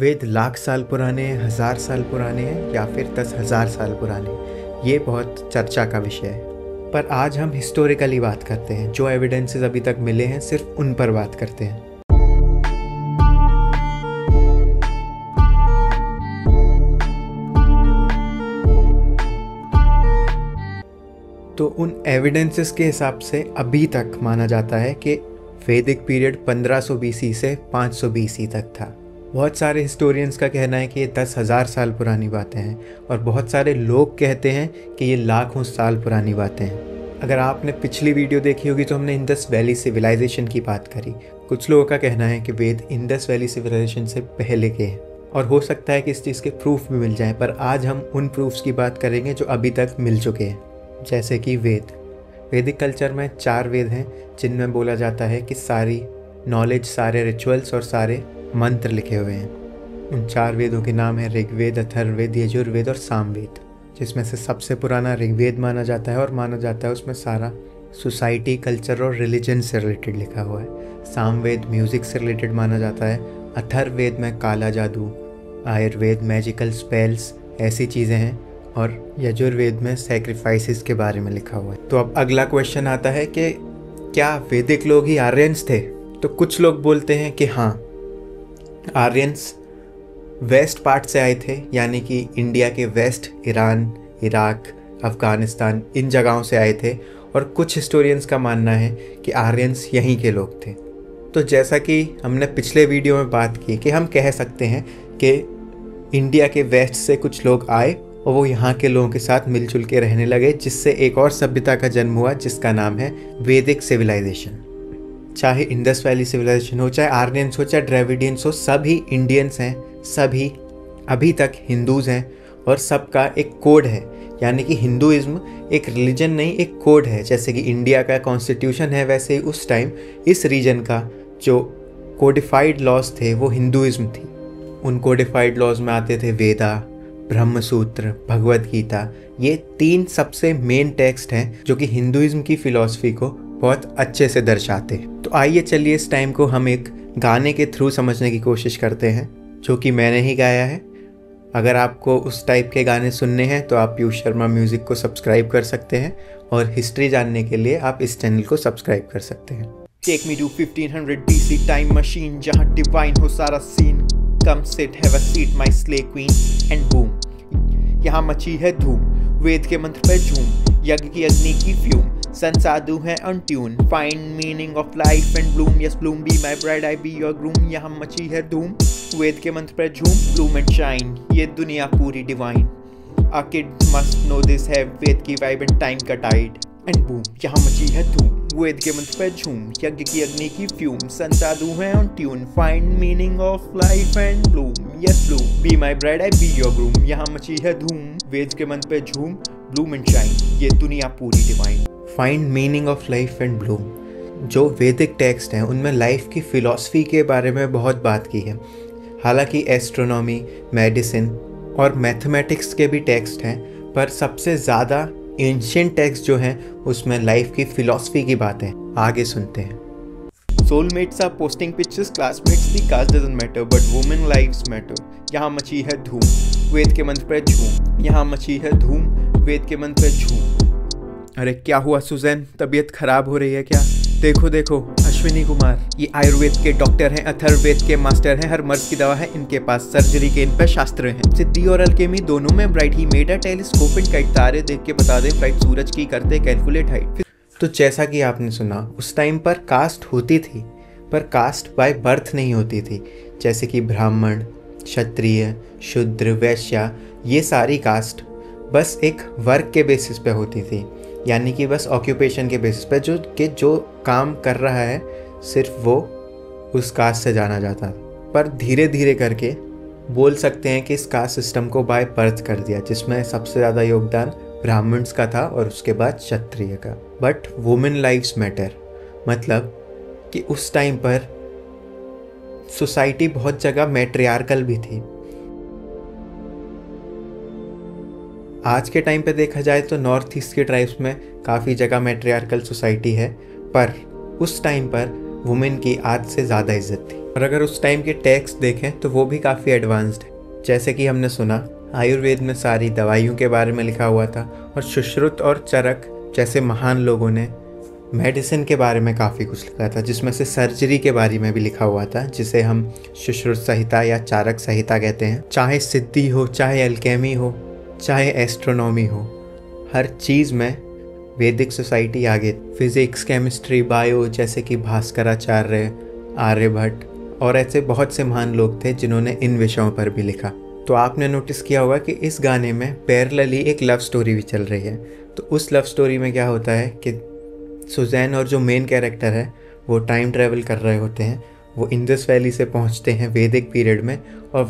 वेद लाख साल पुराने हैं, 1000 साल पुराने हैं या फिर 10,000 साल पुराने, ये बहुत चर्चा का विषय है। पर आज हम हिस्टोरिकली बात करते हैं, जो एविडेंसेस अभी तक मिले हैं सिर्फ उन पर बात करते हैं। तो उन एविडेंसेस के हिसाब से अभी तक माना जाता है कि वैदिक पीरियड 1500 BC से 500 BC तक था। बहुत सारे हिस्टोरियंस का कहना है कि ये 10,000 साल पुरानी बातें हैं और बहुत सारे लोग कहते हैं कि ये लाखों साल पुरानी बातें हैं। अगर आपने पिछली वीडियो देखी होगी तो हमने इंडस वैली सिविलाइजेशन की बात करी। कुछ लोगों का कहना है कि वेद इंडस वैली सिविलाइजेशन से पहले के हैं और हो सकता है कि इस चीज़ के प्रूफ भी मिल जाएं, पर आज हम उन प्रूफ्स की बात करेंगे जो अभी तक मिल चुके हैं। जैसे कि वैदिक कल्चर में 4 वेद हैं जिनमें बोला जाता है कि सारी नॉलेज, सारे रिचुअल्स और सारे मंत्र लिखे हुए हैं। उन 4 वेदों के नाम है ऋग्वेद, अथर्ववेद, यजुर्वेद और सामवेद, जिसमें से सबसे पुराना ऋग्वेद माना जाता है और माना जाता है उसमें सारा सोसाइटी, कल्चर और रिलीजन से रिलेटेड लिखा हुआ है। सामवेद म्यूज़िक से रिलेटेड माना जाता है। अथर्ववेद में काला जादू, आयुर्वेद, मैजिकल स्पेल्स, ऐसी चीज़ें हैं। और यजुर्वेद में सैक्रिफाइसेस के बारे में लिखा हुआ है। तो अब अगला क्वेश्चन आता है कि क्या वैदिक लोग ही आर्यंस थे? तो कुछ लोग बोलते हैं कि हाँ, आर्यंस वेस्ट पार्ट से आए थे, यानी कि इंडिया के वेस्ट, ईरान, इराक, अफ़गानिस्तान, इन जगहों से आए थे। और कुछ हिस्टोरियंस का मानना है कि आर्यंस यहीं के लोग थे। तो जैसा कि हमने पिछले वीडियो में बात की कि हम कह सकते हैं कि इंडिया के वेस्ट से कुछ लोग आए और वो यहाँ के लोगों के साथ मिलजुल के रहने लगे, जिससे एक और सभ्यता का जन्म हुआ जिसका नाम है वैदिक सिविलाइजेशन। चाहे इंडस वैली सिविलाइजेशन हो, चाहे आर्यंस हो, चाहे द्रविडियंस हो, सभी इंडियंस हैं, सभी अभी तक हिंदूज़ हैं और सबका एक कोड है। यानी कि हिंदुइज्म एक रिलीजन नहीं, एक कोड है। जैसे कि इंडिया का कॉन्स्टिट्यूशन है, वैसे ही उस टाइम इस रीजन का जो कोडिफाइड लॉज थे वो हिंदुइज्म थी। उन कोडिफाइड लॉज में आते थे वेदा, ब्रह्मसूत्र, भगवद गीता। ये 3 सबसे मेन टेक्स्ट हैं जो कि हिंदुइज्म की फ़िलॉसफी को बहुत अच्छे से दर्शाते हैं। तो आइए चलिए इस टाइम को हम एक गाने के थ्रू समझने की कोशिश करते हैं, जो कि मैंने ही गाया है। अगर आपको उस टाइप के गाने सुनने हैं तो आप पीयूष शर्मा म्यूज़िक को सब्सक्राइब कर सकते हैं और हिस्ट्री जानने के लिए आप इस चैनल को सब्सक्राइब कर सकते हैं। Take me to 1500 BC time machine जहाँ डिवाइन हो सारा scene. Come sit, have a seat, my slay queen and boom। यहाँ मची है धूम, वेद के मंत्र पे झूम, यज्ञ की अग्नि की फ्यूम, संसाधु है untune, find meaning of life and bloom, yes bloom be my bride I be your groom. यहाँ मची है धूम, वेद के मंत्र पे झूम, ब्लूम एंड शाइन, ये दुनिया पूरी divine. A kid must know this है वेद की वाइब एंड टाइम का टाइड एंड बूम। यहाँ मची है धूम, वेद के मंत्र पे झूम, यज्ञ की अग्नि की फ्यूम, संसाधु है on tune, find meaning of life and bloom, yes bloom be my bride I be your groom. यहाँ मची है धूम, वेद के मंत्र पे झूम, ब्लूम एंड शाइन, ये दुनिया पूरी divine. Find meaning of life and Bloom, जो वैदिक टेक्स्ट हैं उनमें लाइफ की फ़िलॉसफी के बारे में बहुत बात की है। हालांकि एस्ट्रोनॉमी, मेडिसिन और मैथमेटिक्स के भी टेक्स्ट हैं, पर सबसे ज़्यादा एंशिएंट टेक्स्ट जो हैं उसमें लाइफ की फ़िलॉसफी की बातें। आगे सुनते हैं। Soulmates are posting pictures, classmates the caste doesn't matter but women lives matter। यहाँ मची है धूम, वेद के मंत्र पे झूम, यहाँ मची है धूम, वेद के मंत्र पे झूम। अरे क्या हुआ सुजैन, तबीयत खराब हो रही है क्या? देखो देखो, अश्विनी कुमार, ये आयुर्वेद के डॉक्टर हैं, अथर्ववेद के मास्टर हैं, हर मर्ज की दवा है इनके पास, सर्जरी के इन पे शास्त्र हैं। सिद्धि और अल्केमी दोनों में bright, he made a telescope and kite, तारे देख के बता दे फ्लाइट, सूरज की करते कैलकुलेट हाइट। तो जैसा कि आपने सुना, उस टाइम पर कास्ट होती थी, पर कास्ट बाय बर्थ नहीं होती थी। जैसे कि ब्राह्मण, क्षत्रिय, शूद्र, वैश्या, ये सारी कास्ट बस एक वर्क के बेसिस पे होती थी। यानी कि बस ऑक्यूपेशन के बेसिस पे जो काम कर रहा है सिर्फ वो उस कास्ट से जाना जाता। पर धीरे धीरे करके बोल सकते हैं कि इस कास्ट सिस्टम को बाय बर्थ कर दिया, जिसमें सबसे ज़्यादा योगदान ब्राह्मण्स का था और उसके बाद क्षत्रिय का। बट वुमेन लाइव्स मैटर, मतलब कि उस टाइम पर सोसाइटी बहुत जगह मैट्रियार्कल भी थी। आज के टाइम पे देखा जाए तो नॉर्थ ईस्ट के ट्राइब्स में काफ़ी जगह मैट्रियार्कल सोसाइटी है, पर उस टाइम पर वुमेन की आज से ज़्यादा इज्जत थी। और अगर उस टाइम के टेक्स्ट देखें तो वो भी काफ़ी एडवांस्ड है। जैसे कि हमने सुना, आयुर्वेद में सारी दवाइयों के बारे में लिखा हुआ था, और सुश्रुत और चरक जैसे महान लोगों ने मेडिसिन के बारे में काफ़ी कुछ लिखा था, जिसमें से सर्जरी के बारे में भी लिखा हुआ था, जिसे हम सुश्रुत संहिता या चारक संहिता कहते हैं। चाहे सिद्धि हो, चाहे अल्केमी हो, चाहे एस्ट्रोनॉमी हो, हर चीज़ में वैदिक सोसाइटी आगे। फिजिक्स, केमिस्ट्री, बायो, जैसे कि भास्कराचार्य, आर्यभट्ट और ऐसे बहुत से महान लोग थे जिन्होंने इन विषयों पर भी लिखा। तो आपने नोटिस किया होगा कि इस गाने में पैरेलली एक लव स्टोरी भी चल रही है। तो उस लव स्टोरी में क्या होता है कि सुजैन और जो मेन कैरेक्टर है वो टाइम ट्रैवल कर रहे होते हैं। वो इंडस वैली से पहुंचते हैं वैदिक पीरियड में, और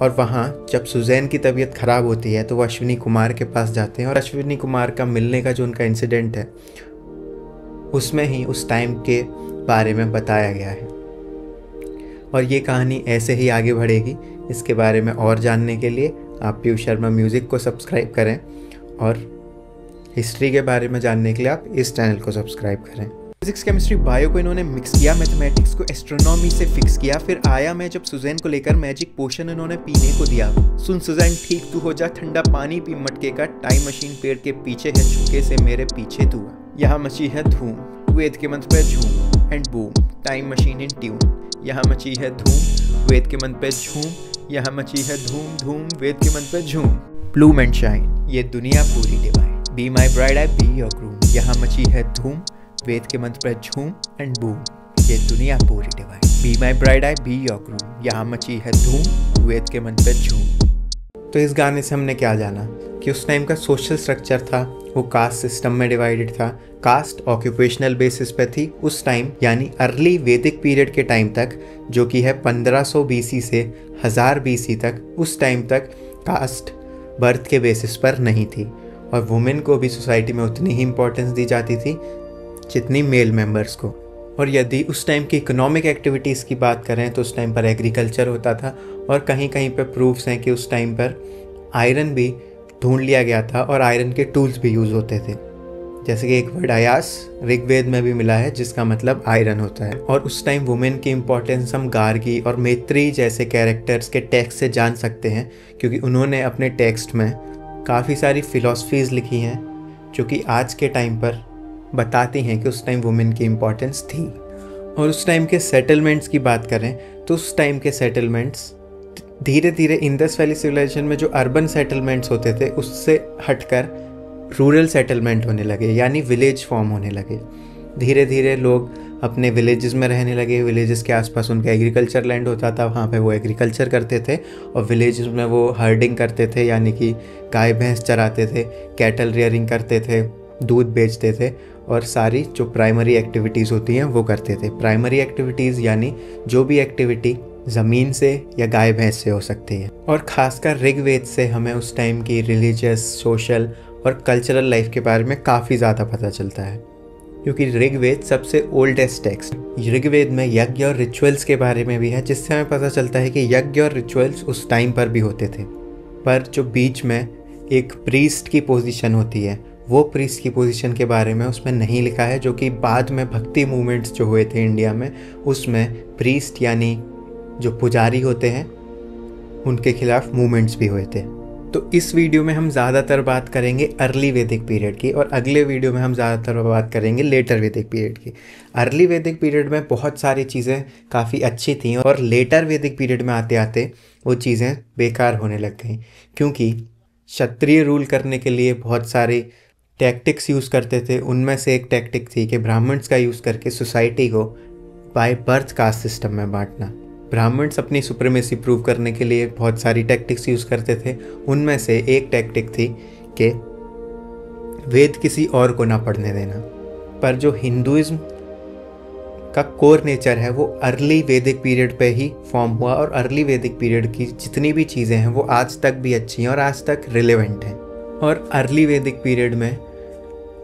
वहाँ जब सुजैन की तबीयत ख़राब होती है तो वो अश्विनी कुमार के पास जाते हैं, और अश्विनी कुमार का मिलने का जो उनका इंसिडेंट है उसमें ही उस टाइम के बारे में बताया गया है। और ये कहानी ऐसे ही आगे बढ़ेगी। इसके बारे में और जानने के लिए आप पीयूष शर्मा म्यूज़िक को सब्सक्राइब करें, और हिस्ट्री के बारे में जानने के लिए आप इस चैनल को सब्सक्राइब करें। फिजिक्स, केमिस्ट्री, बायो को इन्होंने मिक्स किया, मैथमेटिक्स को एस्ट्रोनॉमी से फिक्स किया। फिर आया मैं जब सुजैन को लेकर मैजिक पोशन इन्होंने पीने को दिया। सुन सुजैन ठीक तू हो जा, ठंडा पानी पी मटके का, टाइम मशीन पेड़ के पीछे है, झुके से मेरे पीछे तू आ। यहाँ मची है धूम, वेद के मंत्र पे झूम and boom, time machine in tune. यहाँ मची है धूम, वेद के मंत्र पे झूम, यहाँ मची है धूम धूम, वेद के मंत्र पे झूम। ब्लूम एंड शाइन, ये दुनिया पूरी divine, B my bride I be your groom. यहाँ मची है धूम, वेद के मंत्र पे झूम एंड बूम, ये दुनिया पूरी divine, B my bride I be your groom. यहाँ मची है धूम, वेद के मंत्र पे झूम। तो इस गाने से हमने क्या जाना कि उस टाइम का सोशल स्ट्रक्चर था वो कास्ट सिस्टम में डिवाइडेड था। कास्ट ऑक्यूपेशनल बेसिस पे थी उस टाइम, यानी अर्ली वैदिक पीरियड के टाइम तक, जो कि है 1500 BC से 1000 BC तक। उस टाइम तक कास्ट बर्थ के बेसिस पर नहीं थी, और वुमेन को भी सोसाइटी में उतनी ही इम्पोर्टेंस दी जाती थी जितनी मेल मेंबर्स को। और यदि उस टाइम की इकोनॉमिक एक्टिविटीज़ की बात करें तो उस टाइम पर एग्रीकल्चर होता था, और कहीं कहीं पर प्रूफ्स हैं कि उस टाइम पर आयरन भी ढूंढ लिया गया था और आयरन के टूल्स भी यूज़ होते थे। जैसे कि एक वर्ड आयास ऋग्वेद में भी मिला है जिसका मतलब आयरन होता है। और उस टाइम वुमेन की इम्पोर्टेंस हम गार्गी और मैत्री जैसे कैरेक्टर्स के टेक्स्ट से जान सकते हैं, क्योंकि उन्होंने अपने टेक्स्ट में काफ़ी सारी फ़िलॉसफीज़ लिखी हैं जो कि आज के टाइम पर बताती हैं कि उस टाइम वुमेन की इम्पोर्टेंस थी। और उस टाइम के सेटलमेंट्स की बात करें तो उस टाइम के सेटलमेंट्स धीरे धीरे इंडस वैली सिविलाइजेशन में जो अर्बन सेटलमेंट्स होते थे उससे हटकर रूरल सेटलमेंट होने लगे, यानी विलेज फॉर्म होने लगे। धीरे धीरे लोग अपने विलेजेस में रहने लगे। विलेजेस के आसपास उनका एग्रीकल्चर लैंड होता था, वहाँ पे वो एग्रीकल्चर करते थे, और विलेजेस में वो हर्डिंग करते थे, यानी कि गाय भैंस चराते थे, कैटल रियरिंग करते थे, दूध बेचते थे, और सारी जो प्राइमरी एक्टिविटीज़ होती हैं वो करते थे। प्राइमरी एक्टिविटीज़ यानी जो भी एक्टिविटी ज़मीन से या गाय भैंस से हो सकती है। और ख़ासकर ऋग्वेद से हमें उस टाइम की रिलीजियस, सोशल और कल्चरल लाइफ के बारे में काफ़ी ज़्यादा पता चलता है, क्योंकि ऋग्वेद सबसे ओल्डेस्ट टेक्स्ट। ऋग्वेद में यज्ञ और रिचुअल्स के बारे में भी है, जिससे हमें पता चलता है कि यज्ञ और रिचुअल्स उस टाइम पर भी होते थे। पर जो बीच में एक प्रीस्ट की पोजीशन होती है, वो प्रीस्ट की पोजीशन के बारे में उसमें नहीं लिखा है, जो कि बाद में भक्ति मूवमेंट्स जो हुए थे इंडिया में, उसमें प्रीस्ट यानी जो पुजारी होते हैं उनके खिलाफ मूवमेंट्स भी हुए थे। तो इस वीडियो में हम ज़्यादातर बात करेंगे अर्ली वैदिक पीरियड की, और अगले वीडियो में हम ज़्यादातर बात करेंगे लेटर वैदिक पीरियड की। अर्ली वैदिक पीरियड में बहुत सारी चीज़ें काफ़ी अच्छी थीं, और लेटर वैदिक पीरियड में आते आते वो चीज़ें बेकार होने लग गई, क्योंकि क्षत्रिय रूल करने के लिए बहुत सारी टैक्टिक्स यूज़ करते थे। उनमें से एक टैक्टिक थी कि ब्राह्मण्स का यूज़ करके सोसाइटी को बाय बर्थ कास्ट सिस्टम में बांटना। ब्राह्मण्स अपनी सुप्रीमेसी प्रूव करने के लिए बहुत सारी टैक्टिक्स यूज़ करते थे। उनमें से एक टैक्टिक थी कि वेद किसी और को ना पढ़ने देना। पर जो हिंदुइज्म का कोर नेचर है वो अर्ली वैदिक पीरियड पे ही फॉर्म हुआ, और अर्ली वैदिक पीरियड की जितनी भी चीज़ें हैं वो आज तक भी अच्छी हैं और आज तक रिलेवेंट हैं। और अर्ली वैदिक पीरियड में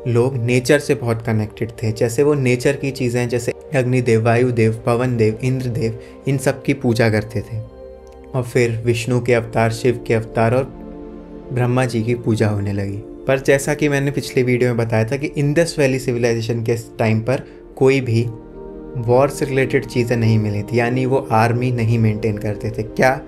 लोग नेचर से बहुत कनेक्टेड थे। जैसे वो नेचर की चीज़ें, जैसे अग्निदेव, वायुदेव, पवन देव, इंद्रदेव, इन सब की पूजा करते थे। और फिर विष्णु के अवतार, शिव के अवतार और ब्रह्मा जी की पूजा होने लगी। पर जैसा कि मैंने पिछले वीडियो में बताया था कि इंडस वैली सिविलाइजेशन के टाइम पर कोई भी वॉर से रिलेटेड चीज़ें नहीं मिली थी, यानी वो आर्मी नहीं मेंटेन करते थे। क्या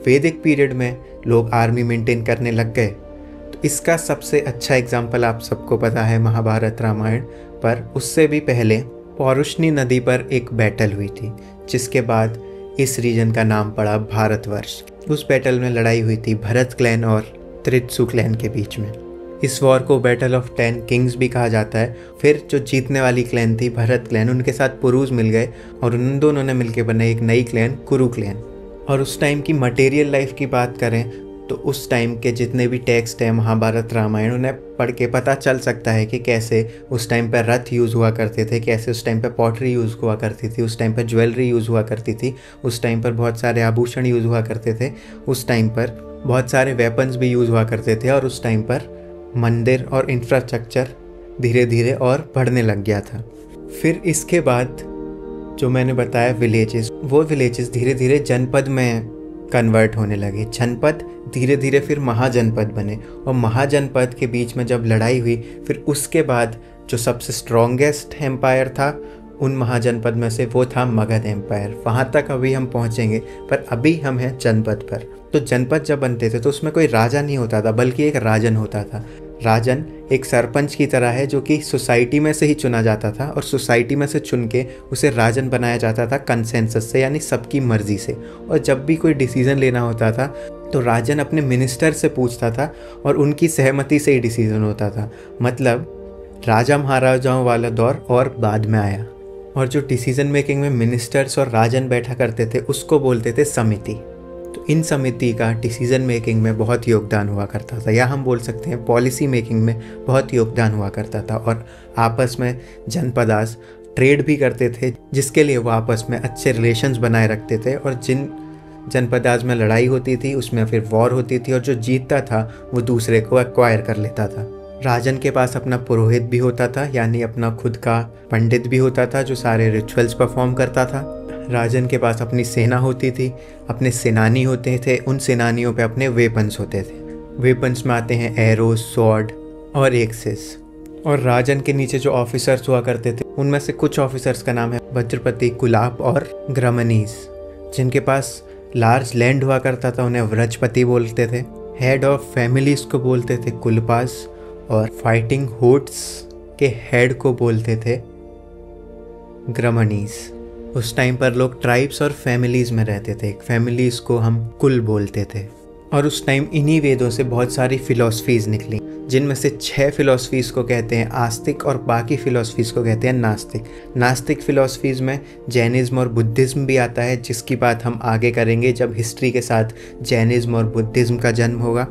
वैदिक पीरियड में लोग आर्मी मेंटेन करने लग गए? तो इसका सबसे अच्छा एग्जाम्पल आप सबको पता है महाभारत रामायण, पर उससे भी पहले पौरुष्णी नदी पर एक बैटल हुई थी, जिसके बाद इस रीजन का नाम पड़ा भारतवर्ष। उस बैटल में लड़ाई हुई थी भरत क्लैन और त्रित्सु क्लैन के बीच में। इस वॉर को बैटल ऑफ 10 किंग्स भी कहा जाता है। फिर जो जीतने वाली क्लैन थी भरत क्लैन, उनके साथ पुरुष मिल गए और उन दोनों ने मिलकर बनाई एक नई क्लैन, कुरु क्लैन। और उस टाइम की मटेरियल लाइफ की बात करें तो उस टाइम के जितने भी टेक्स्ट हैं महाभारत रामायण, उन्हें पढ़ के पता चल सकता है कि कैसे उस टाइम पर रथ यूज़ हुआ करते थे, कैसे उस टाइम पर पॉटरी यूज़ हुआ करती थी, उस टाइम पर ज्वेलरी यूज़ हुआ करती थी, उस टाइम पर बहुत सारे आभूषण यूज़ हुआ करते थे, उस टाइम पर बहुत सारे वेपन्स भी यूज़ हुआ करते थे, और उस टाइम पर मंदिर और इंफ्रास्ट्रक्चर धीरे धीरे और बढ़ने लग गया था। फिर इसके बाद जो मैंने बताया विलेजेस, वो विलेजेस धीरे धीरे जनपद में कन्वर्ट होने लगे। जनपद धीरे धीरे फिर महाजनपद बने, और महाजनपद के बीच में जब लड़ाई हुई, फिर उसके बाद जो सबसे स्ट्रॉन्गेस्ट एम्पायर था उन महाजनपद में से, वो था मगध एम्पायर। वहाँ तक अभी हम पहुँचेंगे, पर अभी हम हैं जनपद पर। तो जनपद जब बनते थे तो उसमें कोई राजा नहीं होता था, बल्कि एक राजन होता था। राजन एक सरपंच की तरह है जो कि सोसाइटी में से ही चुना जाता था, और सोसाइटी में से चुन के उसे राजन बनाया जाता था कंसेंसस से, यानी सबकी मर्जी से। और जब भी कोई डिसीज़न लेना होता था तो राजन अपने मिनिस्टर से पूछता था और उनकी सहमति से ही डिसीज़न होता था। मतलब राजा महाराजाओं वाला दौर और बाद में आया। और जो डिसीज़न मेकिंग में मिनिस्टर्स और राजन बैठा करते थे उसको बोलते थे समिति। तो इन समिति का डिसीज़न मेकिंग में बहुत योगदान हुआ करता था, या हम बोल सकते हैं पॉलिसी मेकिंग में बहुत योगदान हुआ करता था। और आपस में जनपदास ट्रेड भी करते थे, जिसके लिए वो आपस में अच्छे रिलेशंस बनाए रखते थे। और जिन जनपदास में लड़ाई होती थी उसमें फिर वॉर होती थी, और जो जीतता था वो दूसरे को एक्वायर कर लेता था। राजन के पास अपना पुरोहित भी होता था, यानी अपना खुद का पंडित भी होता था जो सारे रिचुअल्स परफॉर्म करता था। राजन के पास अपनी सेना होती थी, अपने सेनानी होते थे, उन सेनानियों पे अपने वेपन्स होते थे। वेपन्स में आते हैं एरोस, स्वॉर्ड और एक्सिस। और राजन के नीचे जो ऑफिसर्स हुआ करते थे उनमें से कुछ ऑफिसर्स का नाम है वज्रपति, कुलाब और ग्रमनीस। जिनके पास लार्ज लैंड हुआ करता था उन्हें व्रजपति बोलते थे। हेड ऑफ फैमिलीज को बोलते थे कुलपास, और फाइटिंग होट्स के हेड को बोलते थे ग्रमनीस। उस टाइम पर लोग ट्राइब्स और फैमिलीज़ में रहते थे, फैमिलीज़ को हम कुल बोलते थे। और उस टाइम इन्हीं वेदों से बहुत सारी फ़िलॉसफीज़ निकली, जिनमें से 6 फ़िलॉसफीज़ को कहते हैं आस्तिक और बाकी फ़िलॉसफीज़ को कहते हैं नास्तिक। नास्तिक फ़िलॉसफीज़ में जैनिज़्म और बुद्धिज़्म भी आता है, जिसकी बात हम आगे करेंगे जब हिस्ट्री के साथ जैनिज़्म और बुद्धिज़्म का जन्म होगा।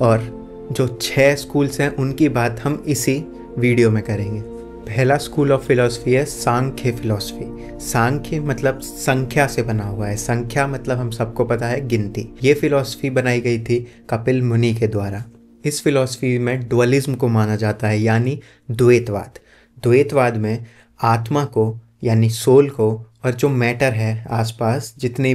और जो 6 स्कूल्स हैं उनकी बात हम इसी वीडियो में करेंगे। पहला स्कूल ऑफ फिलॉसफी है सांख्य फिलॉसफी। सांख्य मतलब संख्या से बना हुआ है, संख्या मतलब हम सबको पता है गिनती। ये फिलॉसफी बनाई गई थी कपिल मुनि के द्वारा। इस फिलॉसफी में डुअलिज्म को माना जाता है, यानी द्वैतवाद। द्वैतवाद में आत्मा को यानी सोल को और जो मैटर है आसपास, जितनी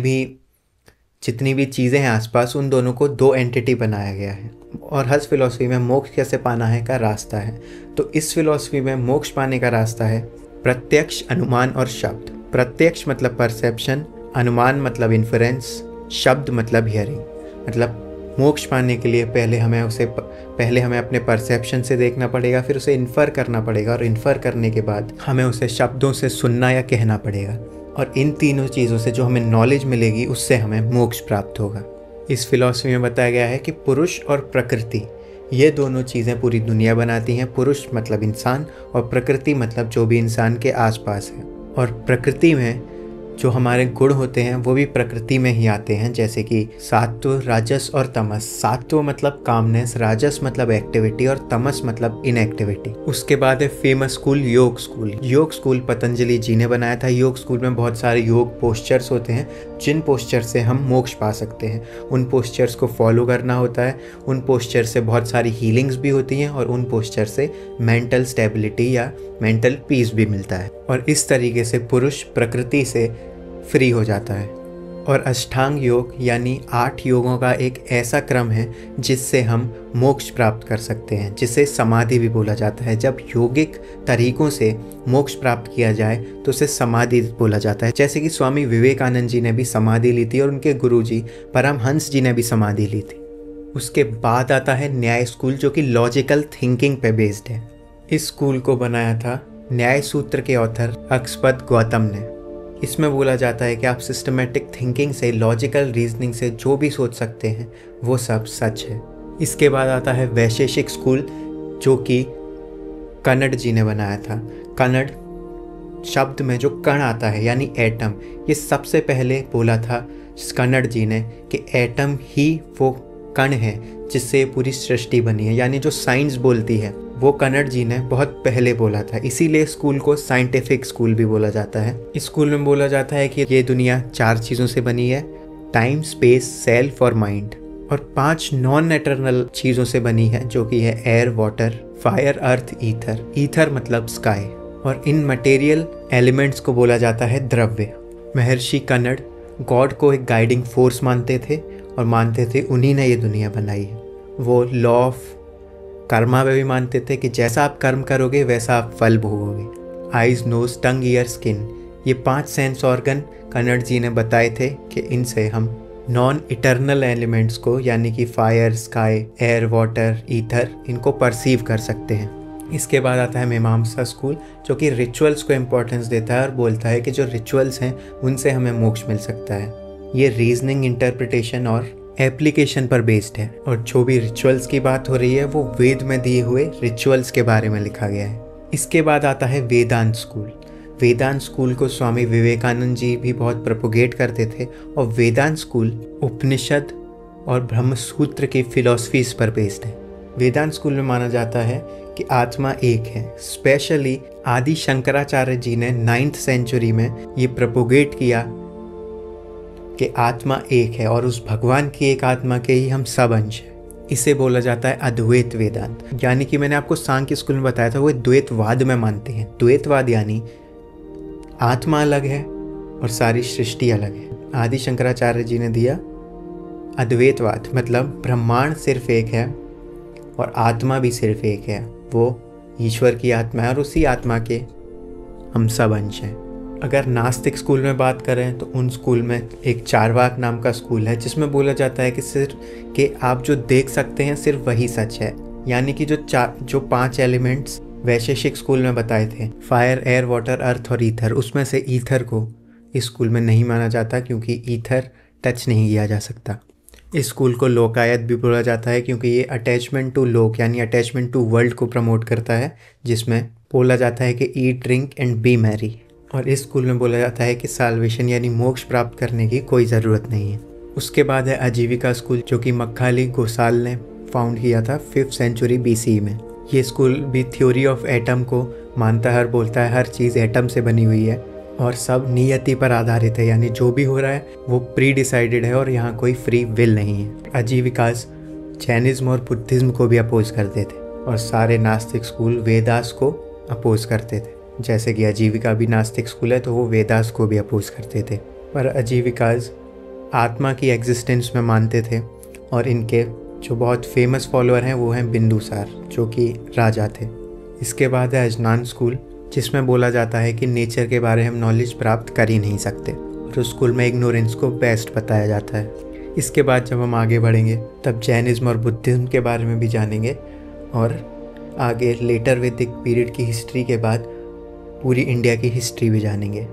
भी चीज़ें हैं आसपास, उन दोनों को 2 एंटिटी बनाया गया है। और हर फिलॉसफी में मोक्ष कैसे पाना है का रास्ता है। तो इस फिलॉसफी में मोक्ष पाने का रास्ता है प्रत्यक्ष, अनुमान और शब्द। प्रत्यक्ष मतलब परसेप्शन, अनुमान मतलब इन्फरेंस, शब्द मतलब हियरिंग। मतलब मोक्ष पाने के लिए पहले हमें अपने परसेप्शन से देखना पड़ेगा, फिर उसे इन्फर करना पड़ेगा, और इन्फर करने के बाद हमें उसे शब्दों से सुनना या कहना पड़ेगा। और इन तीनों चीज़ों से जो हमें नॉलेज मिलेगी उससे हमें मोक्ष प्राप्त होगा। इस फिलॉसफी में बताया गया है कि पुरुष और प्रकृति, ये दोनों चीज़ें पूरी दुनिया बनाती हैं। पुरुष मतलब इंसान और प्रकृति मतलब जो भी इंसान के आसपास है। और प्रकृति में जो हमारे गुण होते हैं वो भी प्रकृति में ही आते हैं, जैसे कि सात्व, राजस और तमस। सात्व मतलब कामनेस, राजस मतलब एक्टिविटी और तमस मतलब इनएक्टिविटी। उसके बाद है फेमस स्कूल योग स्कूल। योग स्कूल पतंजलि जी ने बनाया था। योग स्कूल में बहुत सारे योग पोस्चर्स होते हैं, जिन पोस्चर से हम मोक्ष पा सकते हैं। उन पोस्चर्स को फॉलो करना होता है। उन पोस्चर से बहुत सारी हीलिंग्स भी होती हैं, और उन पोस्चर से मेंटल स्टेबिलिटी या मेंटल पीस भी मिलता है। और इस तरीके से पुरुष प्रकृति से फ्री हो जाता है। और अष्टांग योग यानी 8 योगों का एक ऐसा क्रम है जिससे हम मोक्ष प्राप्त कर सकते हैं, जिसे समाधि भी बोला जाता है। जब योगिक तरीकों से मोक्ष प्राप्त किया जाए तो उसे समाधि बोला जाता है। जैसे कि स्वामी विवेकानंद जी ने भी समाधि ली थी और उनके गुरुजी परमहंस जी ने भी समाधि ली थी। उसके बाद आता है न्याय स्कूल, जो कि लॉजिकल थिंकिंग पे बेस्ड है। इस स्कूल को बनाया था न्याय सूत्र के ऑथर अक्षपद गौतम ने। इसमें बोला जाता है कि आप सिस्टमेटिक थिंकिंग से, लॉजिकल रीजनिंग से जो भी सोच सकते हैं वो सब सच है। इसके बाद आता है वैशेषिक स्कूल, जो कि कन्नड़ जी ने बनाया था। कन्नड़ शब्द में जो कण आता है यानी एटम, ये सबसे पहले बोला था कन्नड़ जी ने कि एटम ही वो कण है जिससे पूरी सृष्टि बनी है। यानी जो साइंस बोलती है वो कन्नड़ जी ने बहुत पहले बोला था। इसीलिए स्कूल को साइंटिफिक स्कूल भी बोला जाता है। इस स्कूल में बोला जाता है कि ये दुनिया 4 चीज़ों से बनी है, टाइम, स्पेस, सेल्फ और माइंड, और 5 नॉन एटर्नल चीज़ों से बनी है, जो कि है एयर, वाटर, फायर, अर्थ, ईथर। ईथर मतलब स्काई। और इन मटेरियल एलिमेंट्स को बोला जाता है द्रव्य। महर्षि कन्नड़ गॉड को एक गाइडिंग फोर्स मानते थे और मानते थे उन्हीं ने ये दुनिया बनाई है। वो लॉ ऑफ कर्मा में भी मानते थे कि जैसा आप कर्म करोगे वैसा आप फल भोगोगे। आइज, नोज, टंग, ईयर, स्किन, ये 5 सेंस ऑर्गन कन्नड़ जी ने बताए थे कि इनसे हम नॉन इटर्नल एलिमेंट्स को यानी कि fire, sky, air, water, ether, इनको परसीव कर सकते हैं। इसके बाद आता है मीमांसा स्कूल, जो कि रिचुअल्स को इम्पोर्टेंस देता है और बोलता है कि जो रिचुअल्स हैं उनसे हमें मोक्ष मिल सकता है। ये रीजनिंग, इंटरप्रिटेशन और एप्लीकेशन पर बेस्ड है। और जो भी रिचुअल्स की बात हो रही है वो वेद में दिए हुए रिचुअल्स के बारे में लिखा गया है। इसके बाद आता है वेदांत स्कूल। वेदांत स्कूल को स्वामी विवेकानंद जी भी बहुत प्रोपोगेट करते थे और वेदांत स्कूल उपनिषद और ब्रह्मसूत्र की फिलॉसफीज पर बेस्ड है। वेदांत स्कूल में माना जाता है कि आत्मा एक है। स्पेशली आदि शंकराचार्य जी ने 9th सेंचुरी में ये प्रोपोगेट किया कि आत्मा एक है और उस भगवान की एक आत्मा के ही हम सब अंश हैं। इसे बोला जाता है अद्वैत वेदांत। यानी कि मैंने आपको सांख्य स्कूल में बताया था वो द्वैतवाद में मानते हैं। द्वैतवाद यानी आत्मा अलग है और सारी सृष्टि अलग है। आदि शंकराचार्य जी ने दिया अद्वैतवाद, मतलब ब्रह्मांड सिर्फ एक है और आत्मा भी सिर्फ एक है, वो ईश्वर की आत्मा है और उसी आत्मा के हम सब अंश हैं। अगर नास्तिक स्कूल में बात करें तो उन स्कूल में एक चारवाक नाम का स्कूल है, जिसमें बोला जाता है कि सिर्फ कि आप जो देख सकते हैं सिर्फ वही सच है। यानी कि जो 5 एलिमेंट्स वैशेषिक स्कूल में बताए थे, फायर, एयर, वाटर, अर्थ और ईथर, उसमें से ईथर को इस स्कूल में नहीं माना जाता क्योंकि ईथर टच नहीं किया जा सकता। इस स्कूल को लोकायत भी बोला जाता है क्योंकि ये अटैचमेंट टू लोक यानी अटैचमेंट टू वर्ल्ड को प्रमोट करता है, जिसमें बोला जाता है कि ईट, ड्रिंक एंड बी मैरी। और इस स्कूल में बोला जाता है कि साल्वेशन यानी मोक्ष प्राप्त करने की कोई ज़रूरत नहीं है। उसके बाद है आजीविका स्कूल, जो कि मक्खाली गोसाल ने फाउंड किया था 5th सेंचुरी BCE में। ये स्कूल भी थ्योरी ऑफ एटम को मानता है और बोलता है हर चीज़ एटम से बनी हुई है और सब नियति पर आधारित है, यानी जो भी हो रहा है वो प्री डिसाइडेड है और यहाँ कोई फ्री विल नहीं है। आजीविकास जैनिज्म और बुद्धिज्म को भी अपोज करते थे और सारे नास्तिक स्कूल वेदास को अपोज करते थे। जैसे कि आजीविका भी नास्तिक स्कूल है तो वो वेदास को भी अपोज करते थे। पर आजीविकास आत्मा की एग्जिस्टेंस में मानते थे और इनके जो बहुत फेमस फॉलोअर हैं वो हैं बिंदुसार, जो कि राजा थे। इसके बाद है अजनान स्कूल, जिसमें बोला जाता है कि नेचर के बारे में हम नॉलेज प्राप्त कर ही नहीं सकते और उस स्कूल में इग्नोरेंस को बेस्ट बताया जाता है। इसके बाद जब हम आगे बढ़ेंगे तब जैनिज्म और बुद्धिज्म के बारे में भी जानेंगे और आगे लेटर वैदिक पीरियड की हिस्ट्री के बाद पूरी इंडिया की हिस्ट्री भी जानेंगे।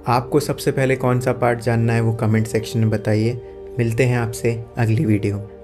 आपको सबसे पहले कौन सा पार्ट जानना है वो कमेंट सेक्शन में बताइए। मिलते हैं आपसे अगली वीडियो में।